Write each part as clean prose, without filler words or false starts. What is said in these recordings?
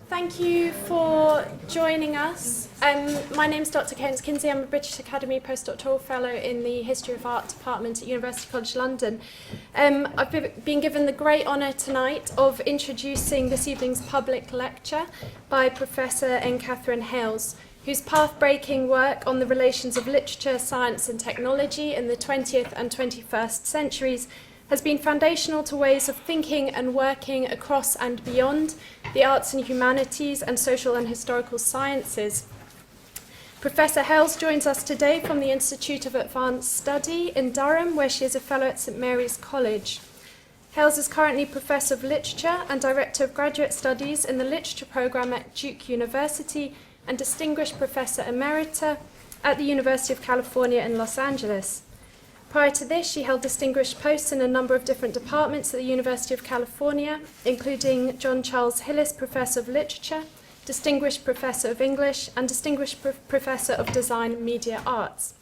Thank you for joining us. My name is Dr. Kate Kinsey. I'm a British Academy postdoctoral fellow in the History of Art department at University College London. I've been given the great honour tonight of introducing this evening's public lecture by Professor Katherine Hayles, whose path-breaking work on the relations of literature, science and technology in the 20th and 21st centuries has been foundational to ways of thinking and working across and beyond the arts and humanities and social and historical sciences. Professor Hayles joins us today from the Institute of Advanced Study in Durham, where she is a fellow at St Mary's College. Hayles is currently Professor of Literature and Director of Graduate Studies in the Literature Programme at Duke University and Distinguished Professor Emerita at the University of California in Los Angeles. Prior to this, she held distinguished posts in a number of different departments at the University of California, including John Charles Hillis Professor of Literature, Distinguished Professor of English, and Distinguished Professor of Design and Media Arts.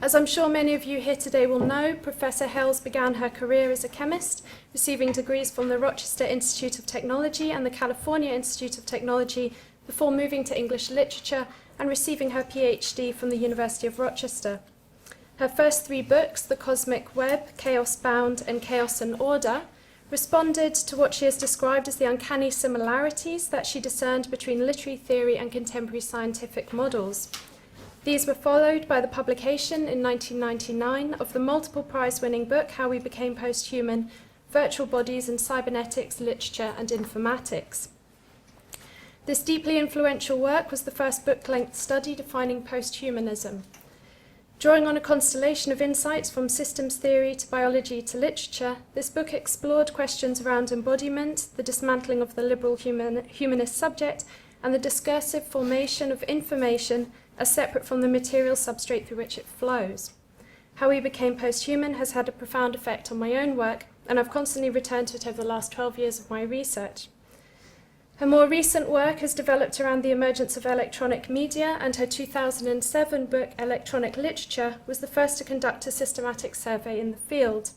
As I'm sure many of you here today will know, Professor Hayles began her career as a chemist, receiving degrees from the Rochester Institute of Technology and the California Institute of Technology before moving to English literature and receiving her PhD from the University of Rochester. Her first three books, The Cosmic Web, Chaos Bound, and Chaos and Order, responded to what she has described as the uncanny similarities that she discerned between literary theory and contemporary scientific models. These were followed by the publication in 1999 of the multiple prize-winning book, How We Became Posthuman, Virtual Bodies in Cybernetics, Literature and Informatics. This deeply influential work was the first book-length study defining posthumanism. Drawing on a constellation of insights from systems theory to biology to literature, this book explored questions around embodiment, the dismantling of the liberal humanist subject, and the discursive formation of information as separate from the material substrate through which it flows. How We Became Posthuman has had a profound effect on my own work, and I've constantly returned to it over the last 12 years of my research. Her more recent work has developed around the emergence of electronic media, and her 2007 book, Electronic Literature, was the first to conduct a systematic survey in the field.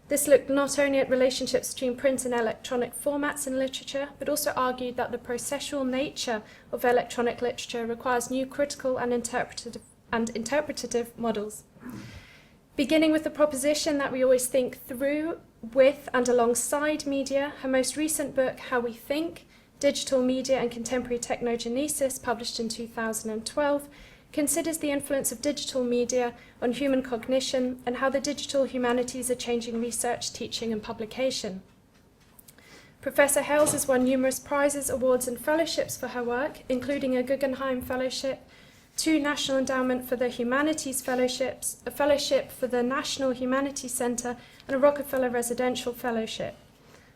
This looked not only at relationships between print and electronic formats in literature, but also argued that the processual nature of electronic literature requires new critical and interpretative models. Beginning with the proposition that we always think through, with, and alongside media, her most recent book, How We Think, Digital Media and Contemporary Technogenesis, published in 2012, considers the influence of digital media on human cognition and how the digital humanities are changing research, teaching, and publication. Professor Hayles has won numerous prizes, awards, and fellowships for her work, including a Guggenheim Fellowship, 2 National Endowment for the Humanities Fellowships, a fellowship for the National Humanities Center, and a Rockefeller Residential Fellowship.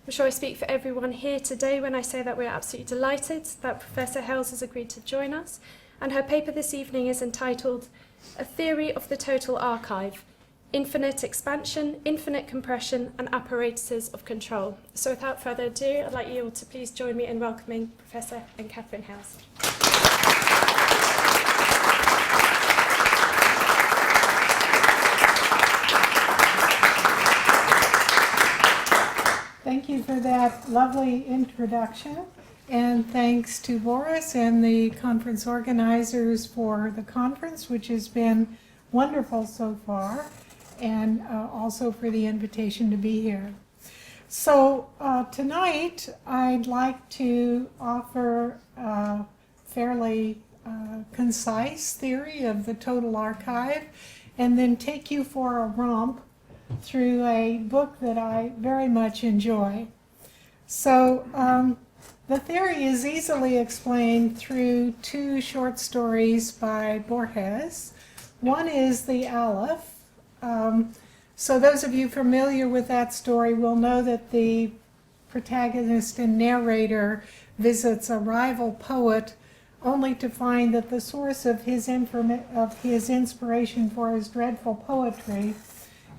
I'm sure I speak for everyone here today when I say that we're absolutely delighted that Professor Hayles has agreed to join us, and her paper this evening is entitled A Theory of the Total Archive, Infinite Expansion, Infinite Compression, and Apparatuses of Control. So without further ado, I'd like you all to please join me in welcoming Professor Katherine Hayles. Thank you for that lovely introduction, and thanks to Boris and the conference organizers for the conference, which has been wonderful so far, and also for the invitation to be here. So tonight I'd like to offer a fairly concise theory of the total archive, and then take you for a romp through a book that I very much enjoy. So the theory is easily explained through 2 short stories by Boris. One is The Aleph. So those of you familiar with that story will know that the protagonist and narrator visits a rival poet only to find that the source of his inspiration for his dreadful poetry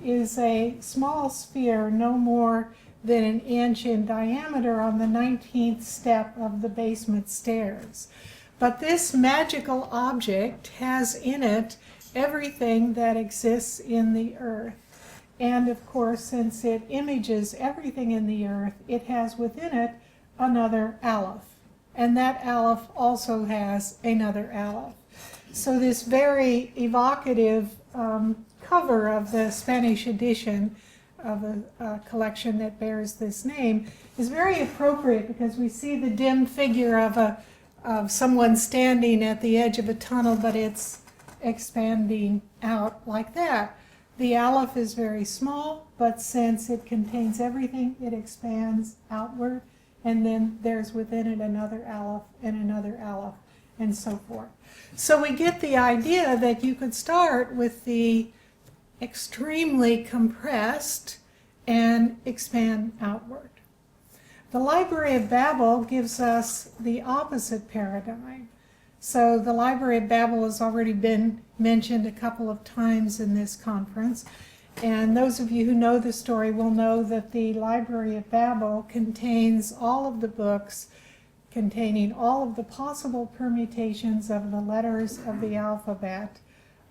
is a small sphere no more than an inch in diameter on the 19th step of the basement stairs. But this magical object has in it everything that exists in the earth. And of course, since it images everything in the earth, it has within it another Aleph. and that aleph also has another aleph. So this very evocative cover of the Spanish edition of a collection that bears this name is very appropriate because we see the dim figure of someone standing at the edge of a tunnel, but it's expanding out like that. The aleph is very small, but since it contains everything, it expands outward, and then there's within it another aleph and another aleph, and so forth. So we get the idea that you could start with the extremely compressed and expand outward. The Library of Babel gives us the opposite paradigm. So the Library of Babel has already been mentioned a couple of times in this conference, and those of you who know the story will know that the Library of Babel contains all of the books containing all of the possible permutations of the letters of the alphabet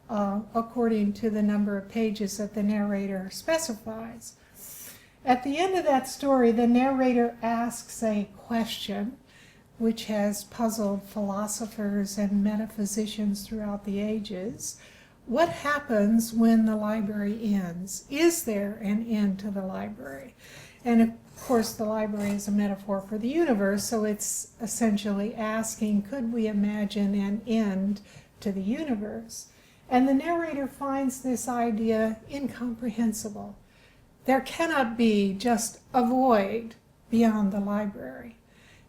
according to the number of pages that the narrator specifies. At the end of that story, the narrator asks a question which has puzzled philosophers and metaphysicians throughout the ages. What happens when the library ends? Is there an end to the library? And of course, the library is a metaphor for the universe, so it's essentially asking, could we imagine an end to the universe? And the narrator finds this idea incomprehensible. There cannot be just a void beyond the library.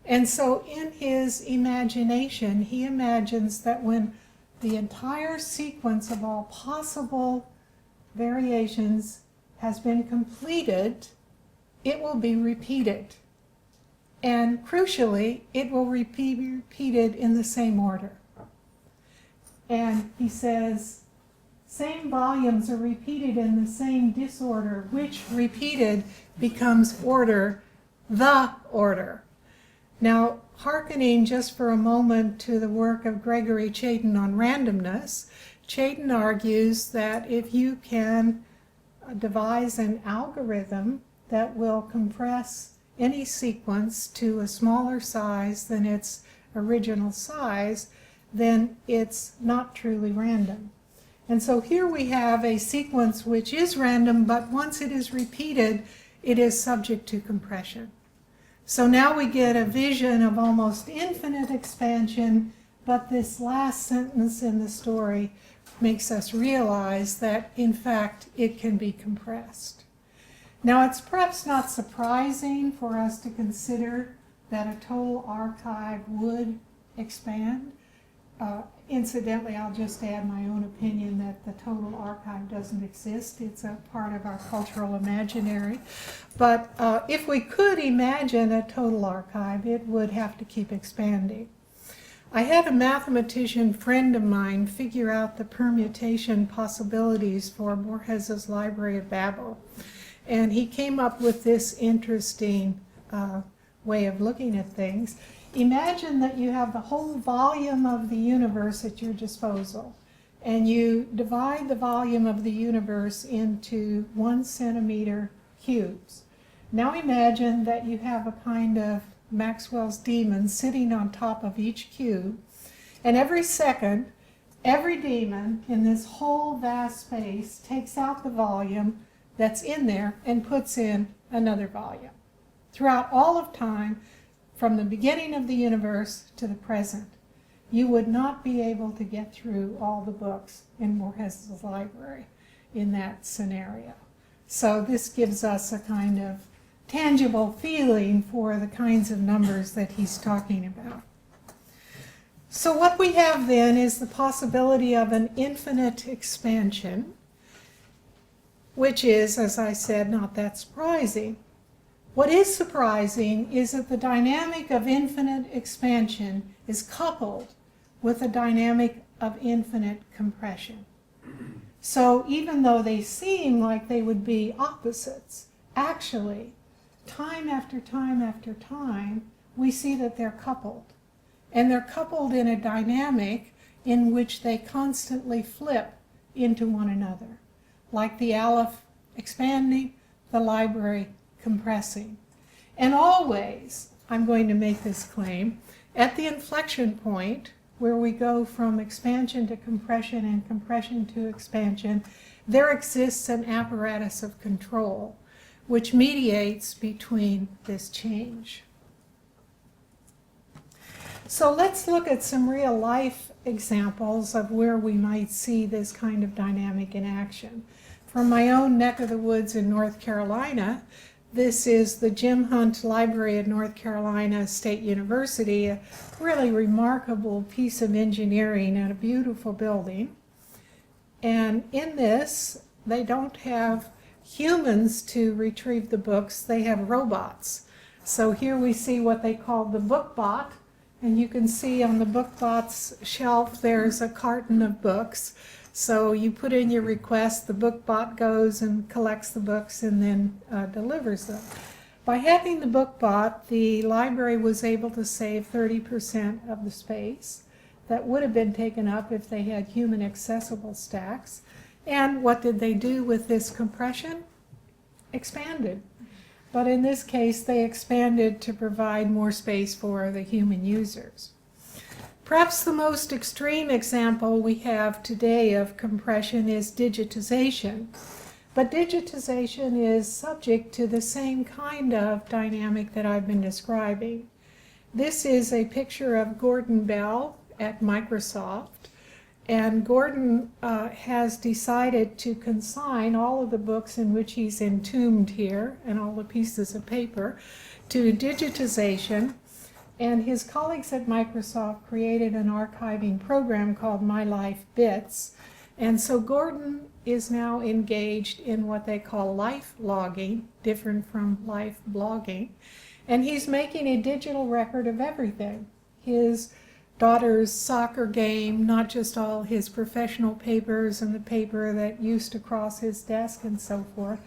And so in his imagination, he imagines that when the entire sequence of all possible variations has been completed, it will be repeated. And crucially, it will be repeated in the same order. And he says, same volumes are repeated in the same disorder, which repeated becomes order, the order. Now, hearkening just for a moment to the work of Gregory Chaitin on randomness, Chaitin argues that if you can devise an algorithm that will compress any sequence to a smaller size than its original size, then it's not truly random. And so here we have a sequence which is random, but once it is repeated, it is subject to compression. So now we get a vision of almost infinite expansion, but this last sentence in the story makes us realize that, in fact, it can be compressed. Now, it's perhaps not surprising for us to consider that a total archive would expand. Incidentally, I'll just add my own opinion that the total archive doesn't exist. It's a part of our cultural imaginary. But if we could imagine a total archive, it would have to keep expanding. I had a mathematician friend of mine figure out the permutation possibilities for Borges's Library of Babel. And he came up with this interesting way of looking at things. Imagine that you have the whole volume of the universe at your disposal, and you divide the volume of the universe into 1 centimeter cubes. Now imagine that you have a kind of Maxwell's demon sitting on top of each cube, and every second, every demon in this whole vast space takes out the volume that's in there and puts in another volume. Throughout all of time, from the beginning of the universe to the present, you would not be able to get through all the books in Borges's library in that scenario. So this gives us a kind of tangible feeling for the kinds of numbers that he's talking about. So what we have then is the possibility of an infinite expansion, which is, as I said, not that surprising. What is surprising is that the dynamic of infinite expansion is coupled with a dynamic of infinite compression. So even though they seem like they would be opposites, actually, time after time after time, we see that they're coupled. And they're coupled in a dynamic in which they constantly flip into one another, like the aleph expanding, the library compressing. And always, I'm going to make this claim, At the inflection point, where we go from expansion to compression and compression to expansion, there exists an apparatus of control which mediates between this change. So let's look at some real life examples of where we might see this kind of dynamic in action. From my own neck of the woods in North Carolina, this is the Jim Hunt Library at North Carolina State University, a really remarkable piece of engineering and a beautiful building. And in this, they don't have humans to retrieve the books, they have robots. So here we see what they call the book bot, and you can see on the book bot's shelf there's a carton of books. So you put in your request, the book bot goes and collects the books and then delivers them. By having the book bot, the library was able to save 30% of the space that would have been taken up if they had human accessible stacks. And what did they do with this compression? Expanded. But in this case, they expanded to provide more space for the human users. Perhaps the most extreme example we have today of compression is digitization. But digitization is subject to the same kind of dynamic that I've been describing. This is a picture of Gordon Bell at Microsoft. And Gordon has decided to consign all of the books in which he's entombed here and all the pieces of paper to digitization. And his colleagues at Microsoft created an archiving program called My Life Bits. And so Gordon is now engaged in what they call life logging, different from life blogging. And he's making a digital record of everything. His daughter's soccer game, not just all his professional papers and the paper that used to cross his desk and so forth.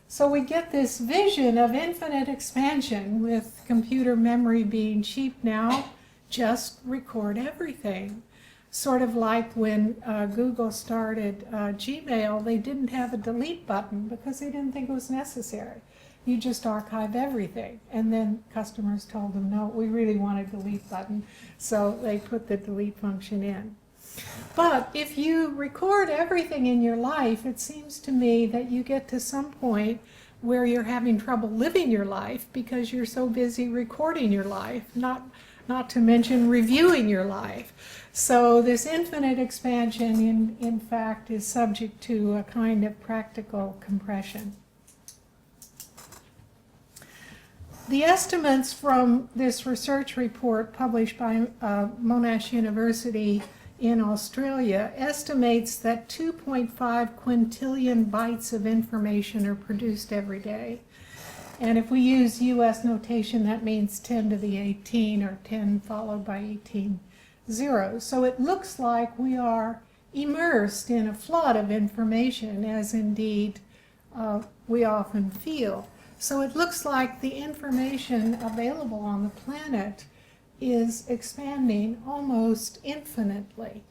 So we get this vision of infinite expansion with computer memory being cheap now, just record everything. Sort of like when Google started Gmail, they didn't have a delete button because they didn't think it was necessary. You just archive everything. And then customers told them, no, we really want a delete button. So they put the delete function in. But if you record everything in your life, it seems to me that you get to some point where you're having trouble living your life because you're so busy recording your life, not to mention reviewing your life. So this infinite expansion, in fact, is subject to a kind of practical compression. The estimates from this research report published by Monash University in Australia estimates that 2.5 quintillion bytes of information are produced every day. And if we use US notation, that means 10 to the 18 or 10 followed by 18 zeros. So it looks like we are immersed in a flood of information, as indeed we often feel. So it looks like the information available on the planet is expanding almost infinitely.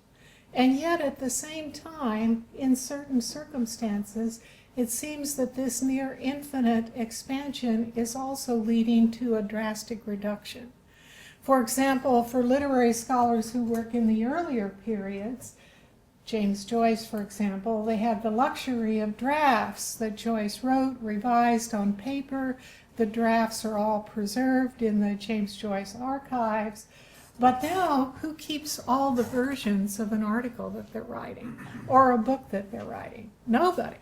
And yet at the same time, in certain circumstances, it seems that this near infinite expansion is also leading to a drastic reduction. For example, for literary scholars who work in the earlier periods, James Joyce, for example, they have the luxury of drafts that Joyce wrote, revised on paper. The drafts are all preserved in the James Joyce archives. But now, who keeps all the versions of an article that they're writing or a book that they're writing? Nobody.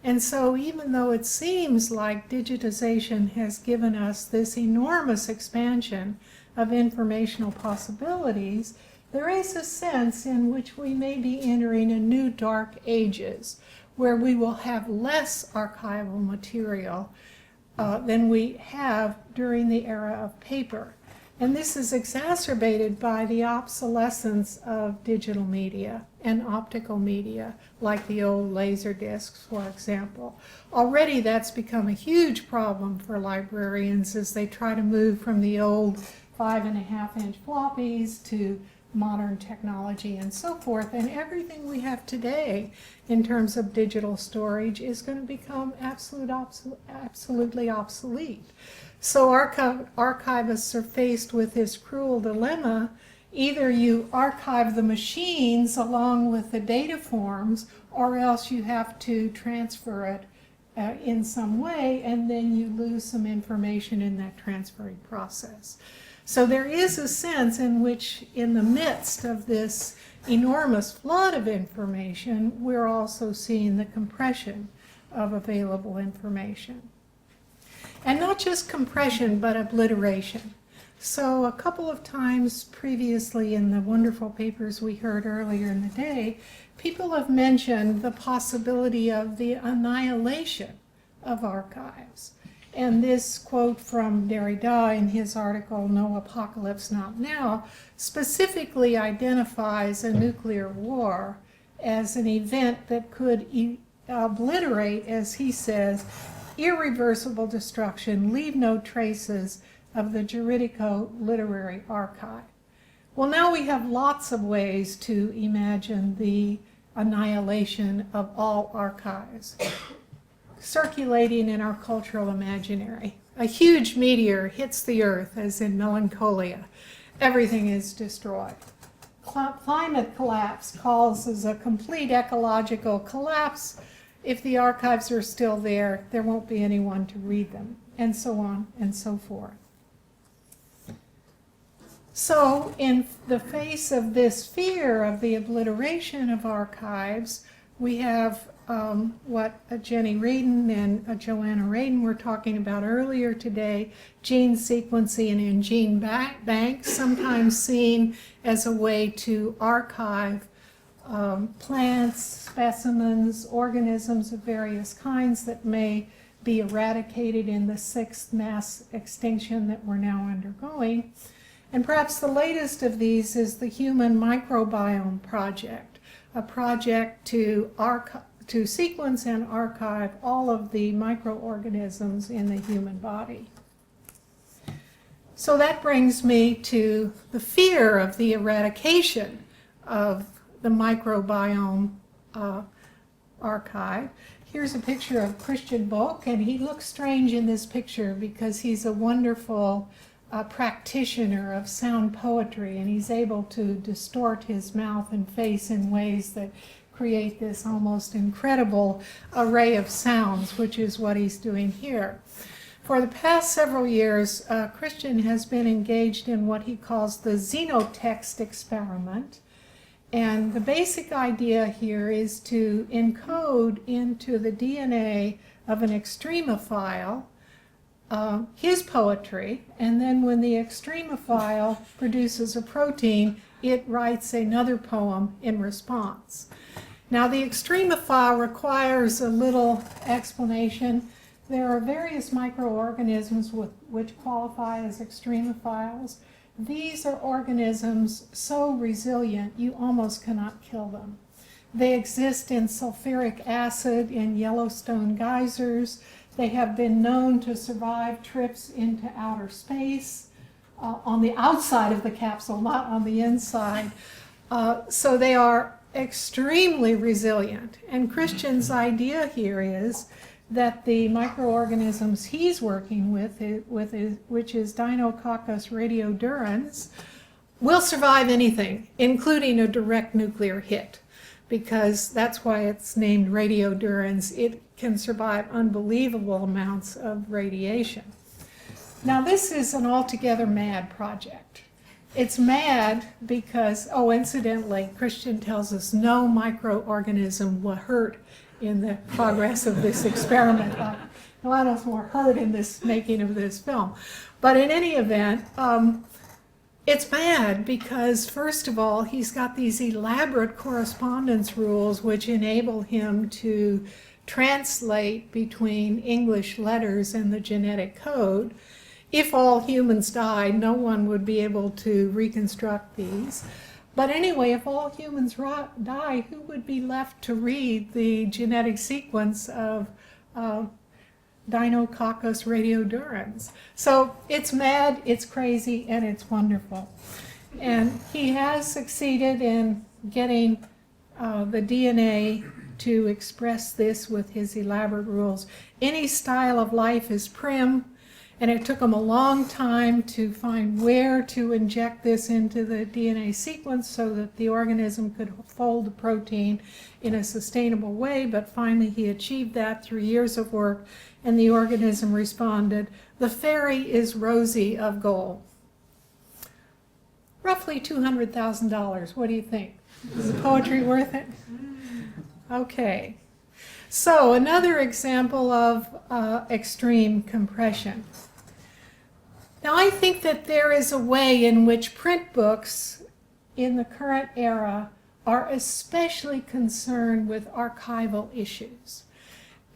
And so even though it seems like digitization has given us this enormous expansion of informational possibilities, there is a sense in which we may be entering a new dark ages where we will have less archival material than we have during the era of paper. And this is exacerbated by the obsolescence of digital media and optical media, like the old laser discs, for example. Already that's become a huge problem for librarians as they try to move from the old 5.5-inch floppies to modern technology and so forth, and everything we have today in terms of digital storage is going to become absolutely obsolete. So archivists are faced with this cruel dilemma. Either you archive the machines along with the data forms, or else you have to transfer it in some way, and then you lose some information in that transferring process. So there is a sense in which, in the midst of this enormous flood of information, we're also seeing the compression of available information. And not just compression, but obliteration. So a couple of times previously in the wonderful papers we heard earlier in the day, people have mentioned the possibility of the annihilation of archives. And this quote from Derrida in his article, No Apocalypse, Not Now, specifically identifies a nuclear war as an event that could obliterate, as he says, irreversible destruction, leave no traces of the juridico-literary archive. Well, now we have lots of ways to imagine the annihilation of all archives circulating in our cultural imaginary. A huge meteor hits the earth, as in Melancholia. Everything is destroyed. Climate collapse causes a complete ecological collapse. If the archives are still there, there won't be anyone to read them, and so on and so forth. So in the face of this fear of the obliteration of archives, we have what Jenny Radin and Joanna Radin were talking about earlier today, gene sequencing and gene banks, sometimes seen as a way to archive plants, specimens, organisms of various kinds that may be eradicated in the sixth mass extinction that we're now undergoing. And perhaps the latest of these is the Human Microbiome Project, a project to sequence and archive all of the microorganisms in the human body. So that brings me to the fear of the eradication of the microbiome archive. Here's a picture of Christian Bock, and he looks strange in this picture because he's a wonderful practitioner of sound poetry, and he's able to distort his mouth and face in ways that create this almost incredible array of sounds, which is what he's doing here. For the past several years, Christian has been engaged in what he calls the xenotext experiment. And the basic idea here is to encode into the DNA of an extremophile his poetry, and then when the extremophile produces a protein, it writes another poem in response. Now, the extremophile requires a little explanation. There are various microorganisms which qualify as extremophiles. These are organisms so resilient you almost cannot kill them. They exist in sulfuric acid in Yellowstone geysers. They have been known to survive trips into outer space on the outside of the capsule, not on the inside. So they are extremely resilient. And Christian's idea here is that the microorganisms he's working with which is Deinococcus radiodurans, will survive anything, including a direct nuclear hit, because that's why it's named radiodurans. It can survive unbelievable amounts of radiation. Now, this is an altogether mad project. It's mad because, incidentally, Christian tells us no microorganism will hurt in the progress of this experiment. None of us were hurt in this making of this film. But in any event, it's mad because, first of all, he's got these elaborate correspondence rules which enable him to translate between English letters and the genetic code. If all humans died, no one would be able to reconstruct these. But anyway, if all humans die, who would be left to read the genetic sequence of Deinococcus radiodurans? So it's mad, it's crazy, and it's wonderful. And he has succeeded in getting the DNA to express this with his elaborate rules. Any style of life is prim, and it took him a long time to find where to inject this into the DNA sequence so that the organism could fold the protein in a sustainable way, but finally he achieved that through years of work, and the organism responded. The fairy is Rosie of gold. Roughly $200,000. What do you think? Is the poetry worth it? Okay. So another example of extreme compression. Now I think that there is a way in which print books in the current era are especially concerned with archival issues.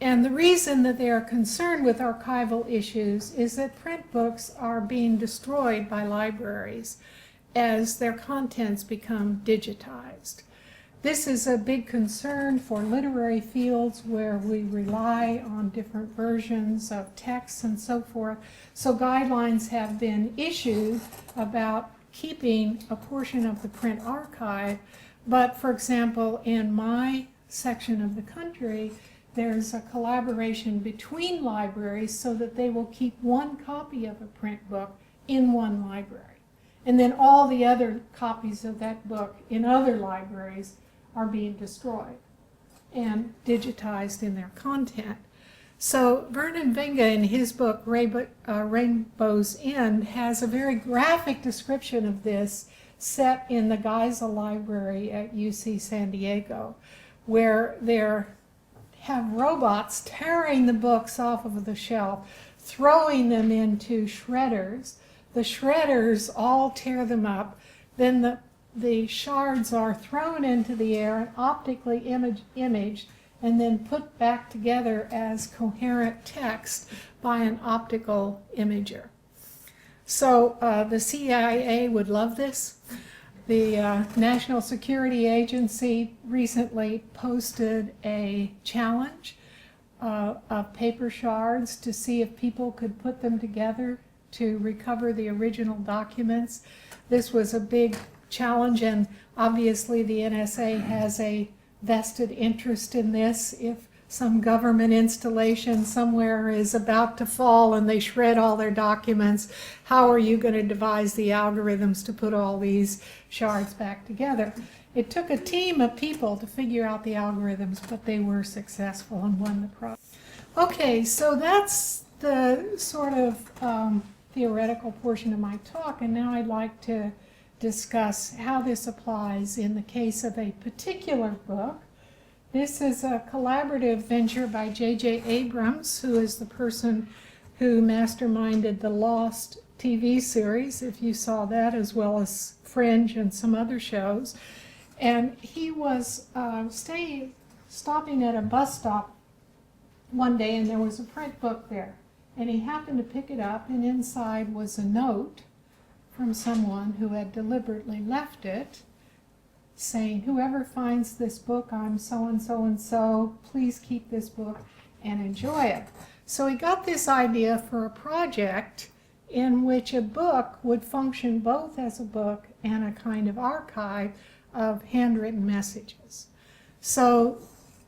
And the reason that they are concerned with archival issues is that print books are being destroyed by libraries as their contents become digitized. This is a big concern for literary fields where we rely on different versions of texts and so forth. So guidelines have been issued about keeping a portion of the print archive. But for example, in my section of the country, there's a collaboration between libraries so that they will keep one copy of a print book in one library. And then all the other copies of that book in other libraries are being destroyed and digitized in their content. So Vernon Vinga in his book Rainbow's End has a very graphic description of this set in the Geisel Library at UC San Diego, where they have robots tearing the books off of the shelf, throwing them into shredders. The shredders all tear them up. Then the shards are thrown into the air and optically imaged and then put back together as coherent text by an optical imager. So the CIA would love this. The National Security Agency recently posted a challenge of paper shards to see if people could put them together to recover the original documents. This was a big challenge, and obviously the NSA has a vested interest in this. If some government installation somewhere is about to fall and they shred all their documents, how are you going to devise the algorithms to put all these shards back together? It took a team of people to figure out the algorithms, but they were successful and won the prize. Okay, so that's the sort of theoretical portion of my talk, and now I'd like to discuss how this applies in the case of a particular book. This is a collaborative venture by J.J. Abrams, who is the person who masterminded the Lost TV series, if you saw that, as well as Fringe and some other shows. And he was stopping at a bus stop one day, and there was a print book there. And he happened to pick it up, and inside was a note from someone who had deliberately left it, saying, whoever finds this book, I'm so-and-so and so, please keep this book and enjoy it. So he got this idea for a project in which a book would function both as a book and a kind of archive of handwritten messages. So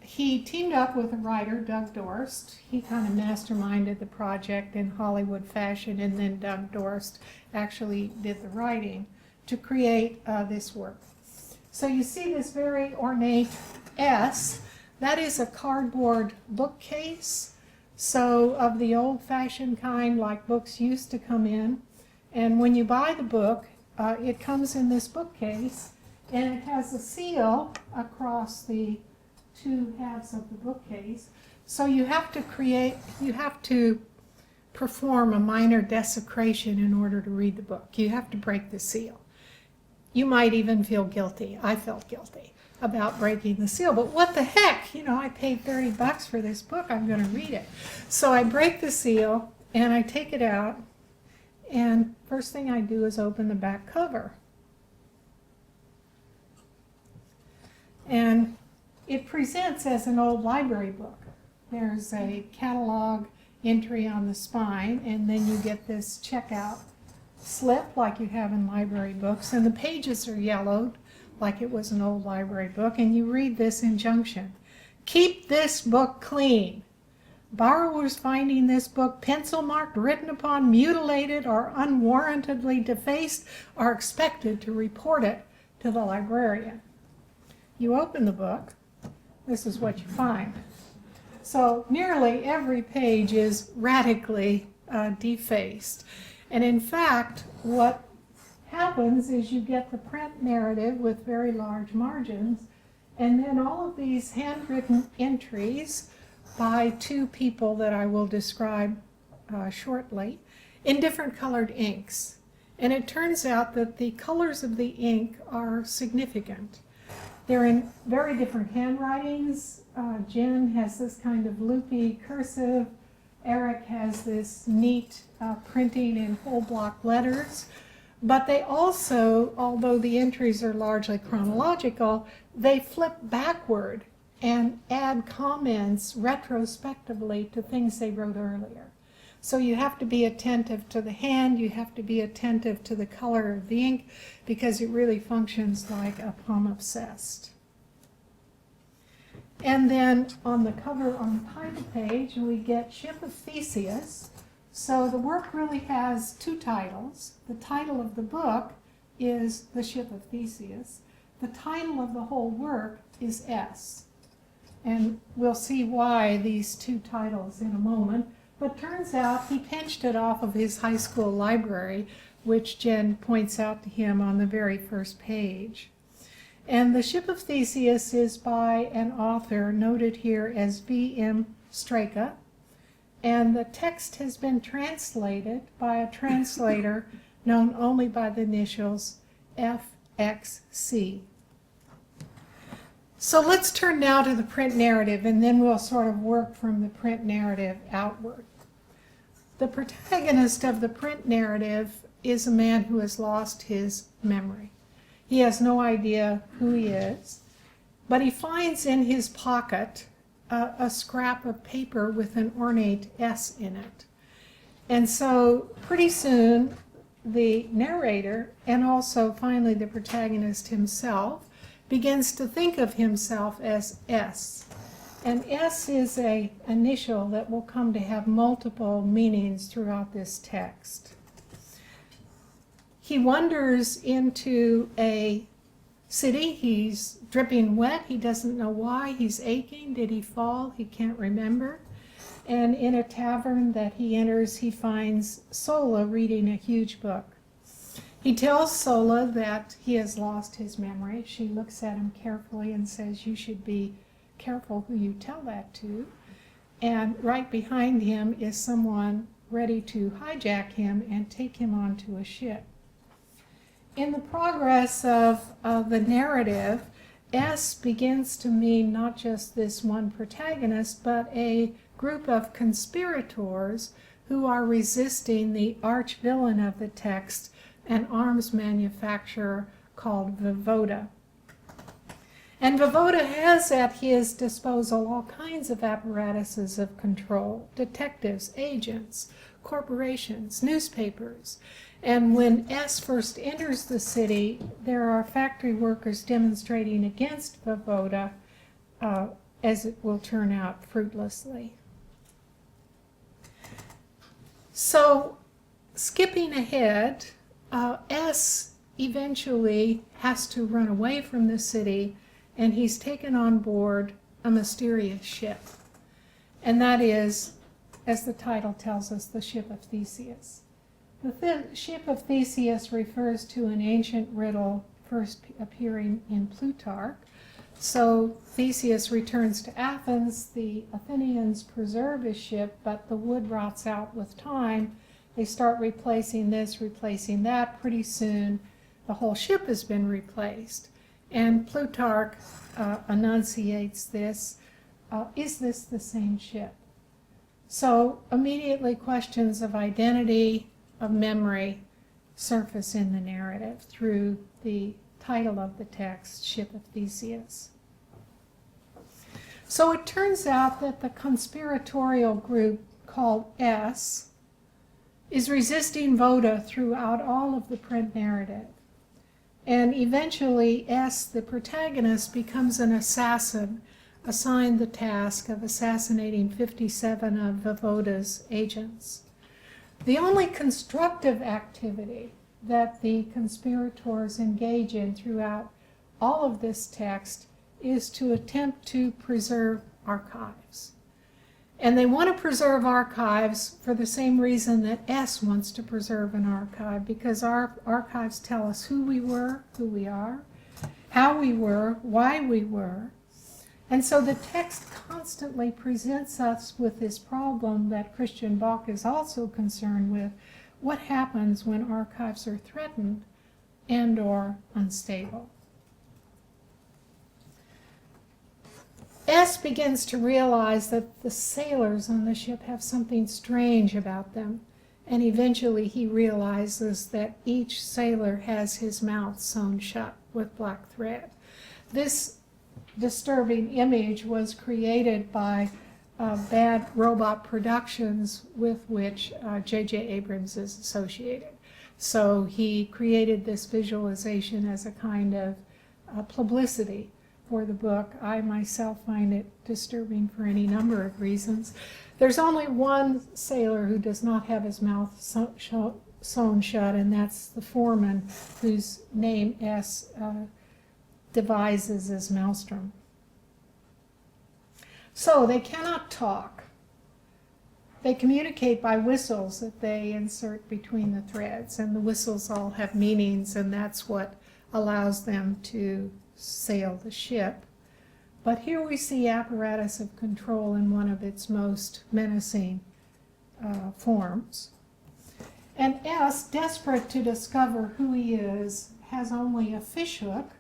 he teamed up with a writer, Doug Dorst. He kind of masterminded the project in Hollywood fashion, and then Doug Dorst actually did the writing to create this work. So you see this very ornate S. That is a cardboard bookcase, so of the old-fashioned kind like books used to come in. And when you buy the book, it comes in this bookcase, and it has a seal across the two halves of the bookcase. So you have to perform a minor desecration in order to read the book. You have to break the seal. You might even feel guilty. I felt guilty about breaking the seal, but what the heck? You know, I paid $30 for this book. I'm going to read it. So I break the seal and I take it out, and first thing I do is open the back cover. And it presents as an old library book. There's a catalog entry on the spine, and then you get this checkout slip like you have in library books, and the pages are yellowed like it was an old library book, and you read this injunction: keep this book clean. Borrowers finding this book pencil marked, written upon, mutilated, or unwarrantedly defaced are expected to report it to the librarian. You open the book, this is what you find. So nearly every page is radically defaced. And in fact, what happens is you get the print narrative with very large margins, and then all of these handwritten entries by two people that I will describe shortly in different colored inks. And it turns out that the colors of the ink are significant. They're in very different handwritings. Jen has this kind of loopy cursive. Eric has this neat printing in whole block letters. But they also, although the entries are largely chronological, they flip backward and add comments retrospectively to things they wrote earlier. So you have to be attentive to the hand, you have to be attentive to the color of the ink, because it really functions like a palimpsest. And then on the cover, on the title page, we get Ship of Theseus. So the work really has two titles. The title of the book is The Ship of Theseus. The title of the whole work is S. And we'll see why these two titles in a moment. But turns out he pinched it off of his high school library, which Jen points out to him on the very first page. And The Ship of Theseus is by an author noted here as V.M. Straka. And the text has been translated by a translator known only by the initials FXC. So let's turn now to the print narrative, and then we'll sort of work from the print narrative outward. The protagonist of the print narrative is a man who has lost his memory. He has no idea who he is, but he finds in his pocket a scrap of paper with an ornate S in it. And so pretty soon the narrator, and also finally the protagonist himself, begins to think of himself as S. And S is an initial that will come to have multiple meanings throughout this text. He wanders into a city. He's dripping wet. He doesn't know why. He's aching. Did he fall? He can't remember. And in a tavern that he enters, he finds Sola reading a huge book. He tells Sola that he has lost his memory. She looks at him carefully and says, "You should be careful who you tell that to." And right behind him is someone ready to hijack him and take him onto a ship. In the progress of the narrative, S begins to mean not just this one protagonist, but a group of conspirators who are resisting the arch-villain of the text, an arms manufacturer called Vivoda. And Vivoda has at his disposal all kinds of apparatuses of control: detectives, agents, corporations, newspapers. And when S first enters the city, there are factory workers demonstrating against Vivoda, as it will turn out fruitlessly. So, skipping ahead, S eventually has to run away from the city, and he's taken on board a mysterious ship. And that is, as the title tells us, the Ship of Theseus. The Ship of Theseus refers to an ancient riddle first appearing in Plutarch. So Theseus returns to Athens. The Athenians preserve his ship, but the wood rots out with time. They start replacing this, replacing that. Pretty soon, the whole ship has been replaced. And Plutarch enunciates this: is this the same ship? So immediately questions of identity, of memory, surface in the narrative through the title of the text, Ship of Theseus. So it turns out that the conspiratorial group called S is resisting Voda throughout all of the print narrative. And eventually S, the protagonist, becomes an assassin, assigned the task of assassinating 57 of Voda's agents. The only constructive activity that the conspirators engage in throughout all of this text is to attempt to preserve archives. And they want to preserve archives for the same reason that S wants to preserve an archive, because our archives tell us who we were, who we are, how we were, why we were. And so the text constantly presents us with this problem that Christian Bach is also concerned with. What happens when archives are threatened and or unstable? S begins to realize that the sailors on the ship have something strange about them, and eventually he realizes that each sailor has his mouth sewn shut with black thread. This disturbing image was created by Bad Robot Productions, with which J.J. Abrams is associated. So he created this visualization as a kind of publicity for the book. I myself find it disturbing for any number of reasons. There's only one sailor who does not have his mouth sewn shut, and that's the foreman, whose name S devises as Maelstrom. So they cannot talk. They communicate by whistles that they insert between the threads, and the whistles all have meanings, and that's what allows them to sail the ship. But here we see apparatus of control in one of its most menacing forms. And S, desperate to discover who he is, has only a fishhook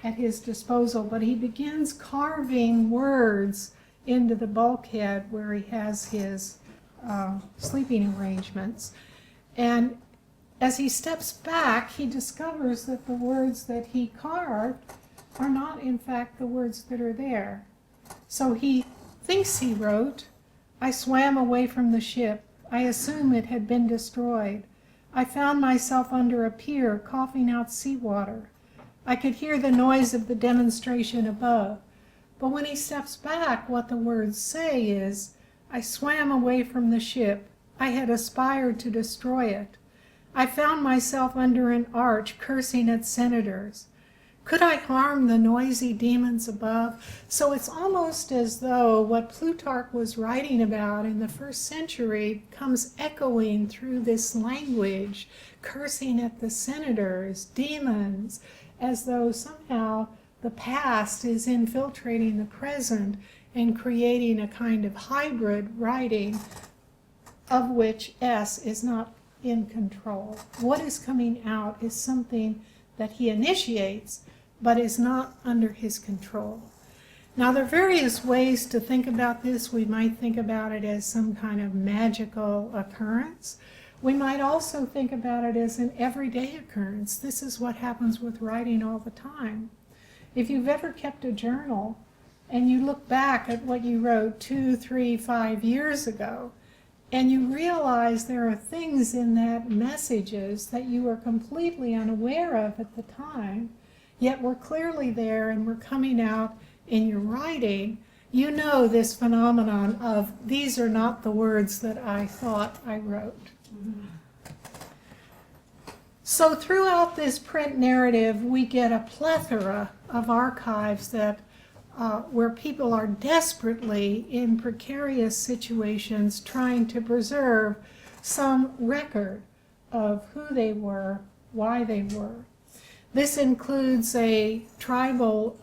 at his disposal, but he begins carving words into the bulkhead where he has his sleeping arrangements. And as he steps back, he discovers that the words that he carved are not, in fact, the words that are there. So he thinks he wrote, "I swam away from the ship. I assume it had been destroyed. I found myself under a pier, coughing out seawater. I could hear the noise of the demonstration above." But when he steps back, what the words say is, "I swam away from the ship. I had aspired to destroy it. I found myself under an arch, cursing at senators. Could I harm the noisy demons above?" So it's almost as though what Plutarch was writing about in the 1st century comes echoing through this language, cursing at the senators, demons, as though somehow the past is infiltrating the present and creating a kind of hybrid writing of which S is not in control. What is coming out is something that he initiates, but is not under his control. Now, there are various ways to think about this. We might think about it as some kind of magical occurrence. We might also think about it as an everyday occurrence. This is what happens with writing all the time. If you've ever kept a journal and you look back at what you wrote 2, 3, 5 years ago, and you realize there are things in that messages that you were completely unaware of at the time, yet were clearly there and were coming out in your writing, you know this phenomenon of, these are not the words that I thought I wrote. Mm-hmm. So throughout this print narrative, we get a plethora of archives that where people are desperately in precarious situations trying to preserve some record of who they were, why they were. This includes a tribal,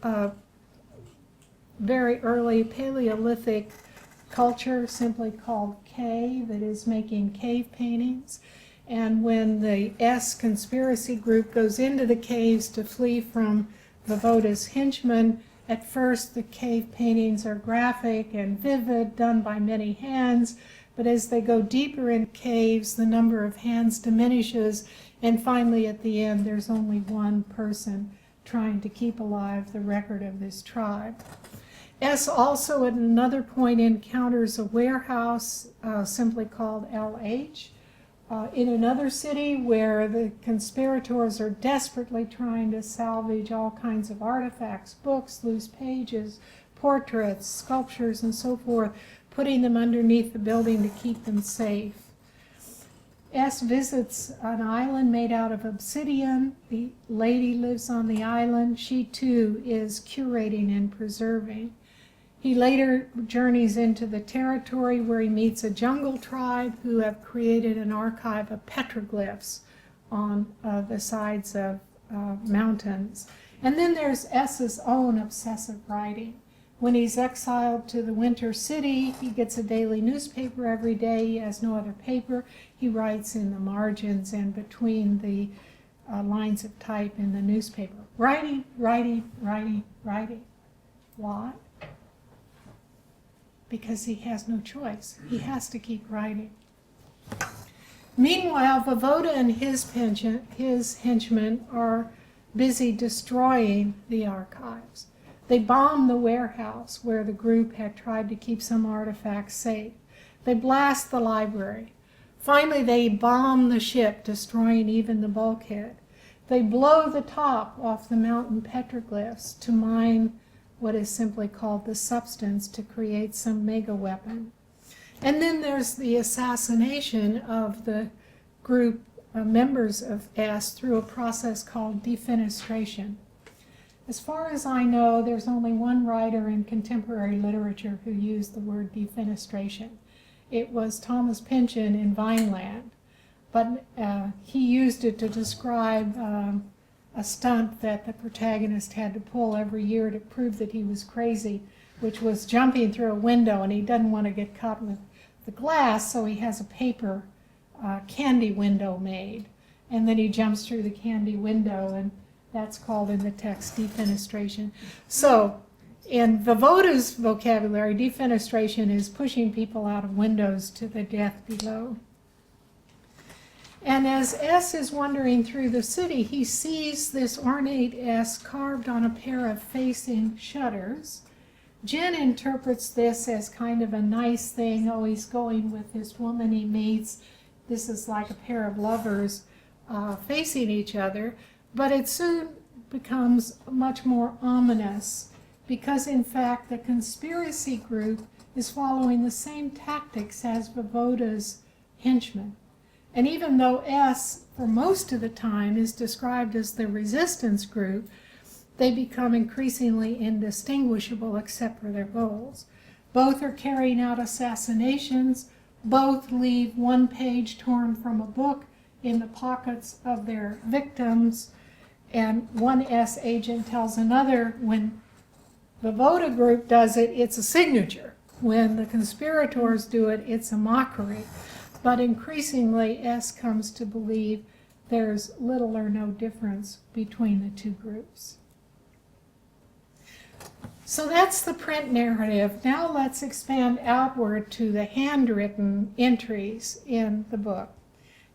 very early Paleolithic culture simply called K that is making cave paintings. And when the S conspiracy group goes into the caves to flee from Voda's henchmen, at first the cave paintings are graphic and vivid, done by many hands, but as they go deeper in caves, the number of hands diminishes, and finally at the end there's only one person trying to keep alive the record of this tribe. S also at another point encounters a warehouse simply called LH, in another city where the conspirators are desperately trying to salvage all kinds of artifacts, books, loose pages, portraits, sculptures, and so forth, putting them underneath the building to keep them safe. S visits an island made out of obsidian. The lady lives on the island. She too is curating and preserving. He later journeys into the territory where he meets a jungle tribe who have created an archive of petroglyphs on the sides of mountains. And then there's S's own obsessive writing. When he's exiled to the winter city, he gets a daily newspaper every day. He has no other paper. He writes in the margins and between the lines of type in the newspaper. Writing, writing, writing, writing. Why? Because he has no choice. He has to keep writing. Meanwhile, Voivoda and his henchmen are busy destroying the archives. They bomb the warehouse where the group had tried to keep some artifacts safe. They blast the library. Finally, they bomb the ship, destroying even the bulkhead. They blow the top off the mountain petroglyphs to mine what is simply called the substance to create some mega weapon. And then there's the assassination of the group members of S through a process called defenestration. As far as I know, there's only one writer in contemporary literature who used the word defenestration. It was Thomas Pynchon in Vineland, but he used it to describe a stunt that the protagonist had to pull every year to prove that he was crazy, which was jumping through a window, and he doesn't want to get caught with the glass, so he has a paper candy window made, and then he jumps through the candy window, and that's called in the text defenestration. So in Voivoda's vocabulary, defenestration is pushing people out of windows to the death below. And as S is wandering through the city, he sees this ornate S carved on a pair of facing shutters. Jen interprets this as kind of a nice thing. Oh, he's going with this woman he meets. This is like a pair of lovers facing each other. But it soon becomes much more ominous because, in fact, the conspiracy group is following the same tactics as Voivoda's henchmen. And even though S, for most of the time, is described as the resistance group, they become increasingly indistinguishable except for their goals. Both are carrying out assassinations. Both leave one page torn from a book in the pockets of their victims. And one S agent tells another, when the Voivoda group does it, it's a signature. When the conspirators do it, it's a mockery. But increasingly, S comes to believe there's little or no difference between the two groups. So that's the print narrative. Now let's expand outward to the handwritten entries in the book.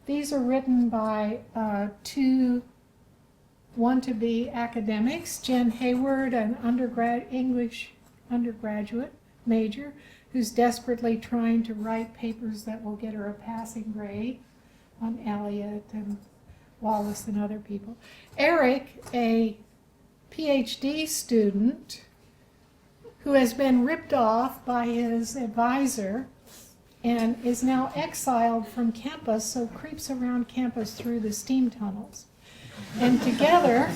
These are written by two want-to-be academics, Jen Hayward, an English undergraduate major, who's desperately trying to write papers that will get her a passing grade on Eliot and Wallace and other people. Eric, a PhD student who has been ripped off by his advisor and is now exiled from campus, so creeps around campus through the steam tunnels. And together,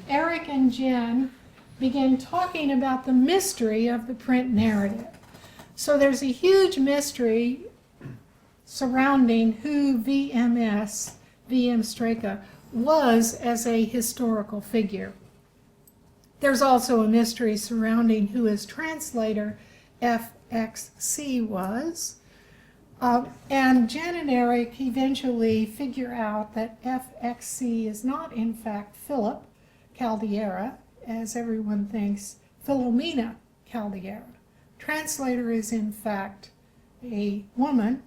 Eric and Jen begin talking about the mystery of the print narrative. So there's a huge mystery surrounding who VMS, VM Straka, was as a historical figure. There's also a mystery surrounding who his translator, FXC, was. And Jen and Eric eventually figure out that FXC is not, in fact, Philip Caldera, as everyone thinks, Philomena Caldera. Translator is, in fact, a woman,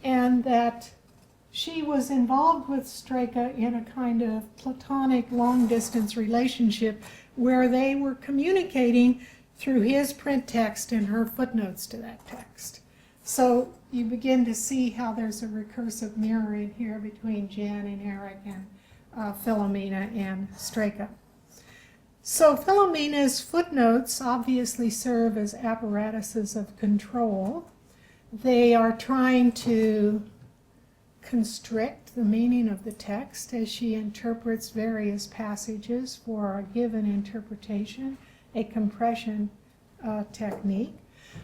and that she was involved with Straka in a kind of platonic long-distance relationship where they were communicating through his print text and her footnotes to that text. So you begin to see how there's a recursive mirroring here between Jen and Eric and Philomena and Straka. So Philomena's footnotes obviously serve as apparatuses of control. They are trying to constrict the meaning of the text as she interprets various passages for a given interpretation, a compression technique.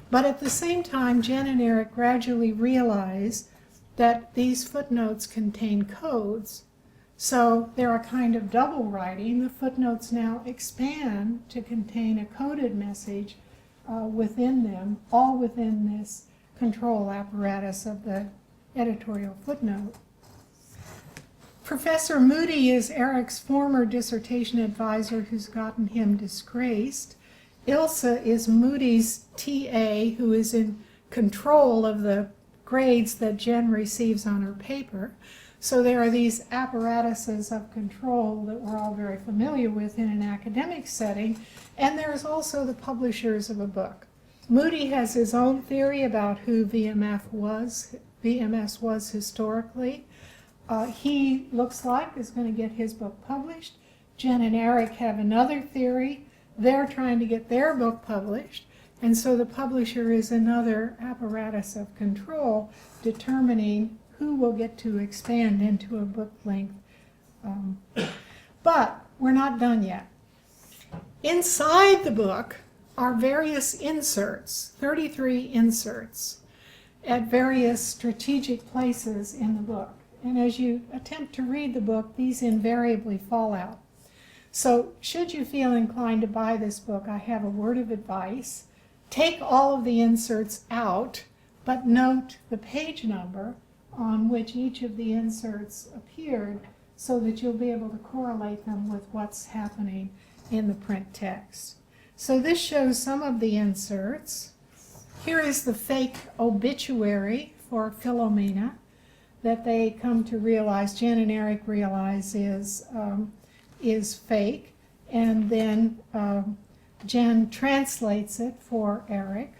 But at the same time, Jen and Eric gradually realize that these footnotes contain codes. So they're a kind of double writing. The footnotes now expand to contain a coded message within them, all within this control apparatus of the editorial footnote. Professor Moody is Eric's former dissertation advisor who's gotten him disgraced. Ilsa is Moody's TA who is in control of the grades that Jen receives on her paper. So there are these apparatuses of control that we're all very familiar with in an academic setting, and there's also the publishers of a book. Moody has his own theory about who VMS was historically. He looks like is going to get his book published. Jen and Eric have another theory. They're trying to get their book published, and so the publisher is another apparatus of control determining who will get to expand into a book length. But we're not done yet. Inside the book are various inserts, 33 inserts, at various strategic places in the book. And as you attempt to read the book, these invariably fall out. So should you feel inclined to buy this book, I have a word of advice. Take all of the inserts out, but note the page number on which each of the inserts appeared so that you'll be able to correlate them with what's happening in the print text. So this shows some of the inserts. Here is the fake obituary for Philomena that they come to realize, Jen and Eric realize is fake, and then Jen translates it for Eric.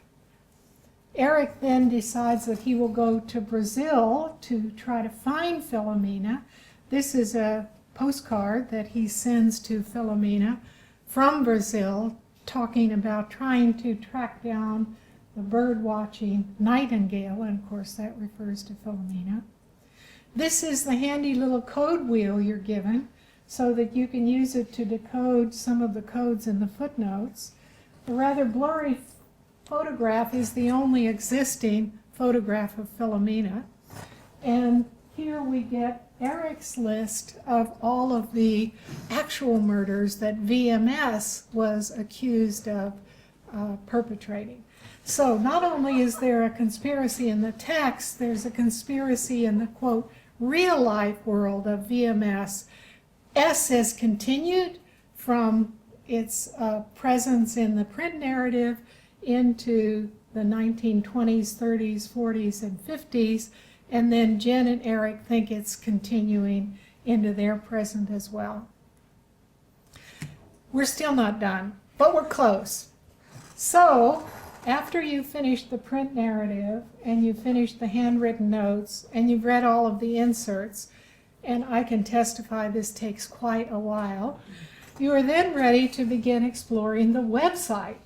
Eric then decides that he will go to Brazil to try to find Philomena. This is a postcard that he sends to Philomena from Brazil, talking about trying to track down the bird-watching nightingale, and of course that refers to Philomena. This is the handy little code wheel you're given so that you can use it to decode some of the codes in the footnotes. The rather blurry photograph is the only existing photograph of Philomena. And here we get Eric's list of all of the actual murders that VMS was accused of perpetrating. So not only is there a conspiracy in the text, there's a conspiracy in the, quote, real life world of VMS. S has continued from its presence in the print narrative into the 1920s, 30s, 40s, and 50s, and then Jen and Eric think it's continuing into their present as well. We're still not done, but we're close. So, after you finish the print narrative, and you finish the handwritten notes, and you've read all of the inserts, and I can testify this takes quite a while, you are then ready to begin exploring the website.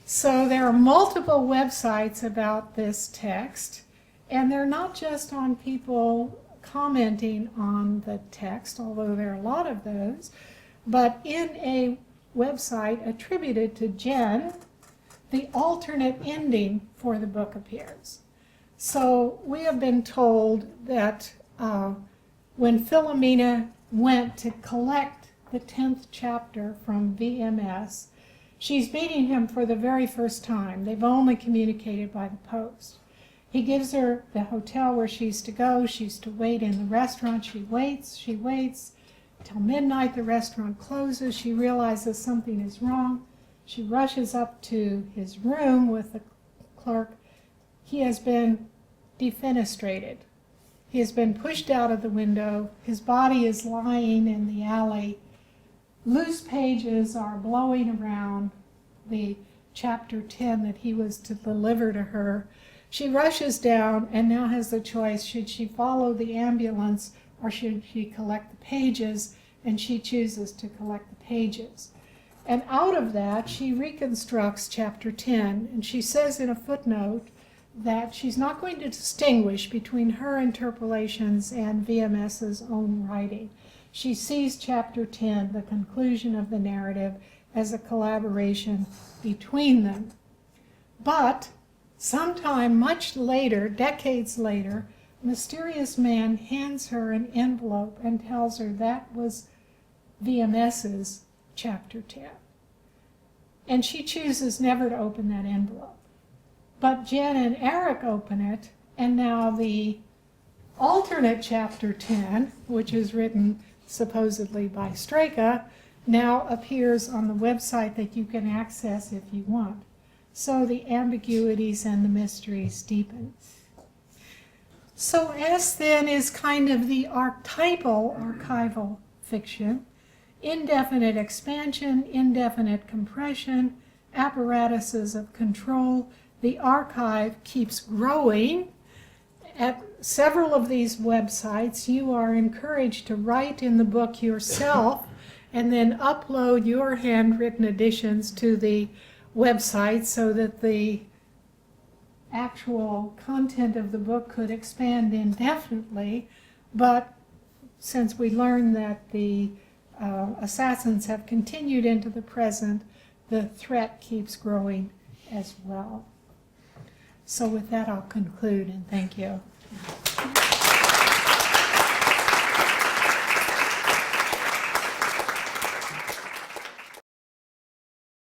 So there are multiple websites about this text, and they're not just on people commenting on the text, although there are a lot of those, but in a website attributed to Jen, the alternate ending for the book appears. So we have been told that when Philomena went to collect the 10th chapter from VMS, she's meeting him for the very first time. They've only communicated by the post. He gives her the hotel where she's to go. She's to wait in the restaurant. She waits till midnight. The restaurant closes. She realizes something is wrong. She rushes up to his room with the clerk. He has been defenestrated. He has been pushed out of the window. His body is lying in the alley. Loose pages are blowing around the chapter 10 that he was to deliver to her. She rushes down and now has the choice, should she follow the ambulance or should she collect the pages, and she chooses to collect the pages. And out of that, she reconstructs chapter 10, and she says in a footnote that she's not going to distinguish between her interpolations and VMS's own writing. She sees chapter 10, the conclusion of the narrative, as a collaboration between them. But sometime much later, decades later, a mysterious man hands her an envelope and tells her that was VMS's chapter 10. And she chooses never to open that envelope. But Jen and Eric open it, and now the alternate chapter 10, which is written supposedly by Straka, now appears on the website that you can access if you want. So the ambiguities and the mysteries deepen. So S then is kind of the archetypal archival fiction. Indefinite expansion, indefinite compression, apparatuses of control. The archive keeps growing. At several of these websites, you are encouraged to write in the book yourself and then upload your handwritten editions to the website so that the actual content of the book could expand indefinitely. But since we learned that the assassins have continued into the present, the threat keeps growing as well. So with that, I'll conclude, and thank you.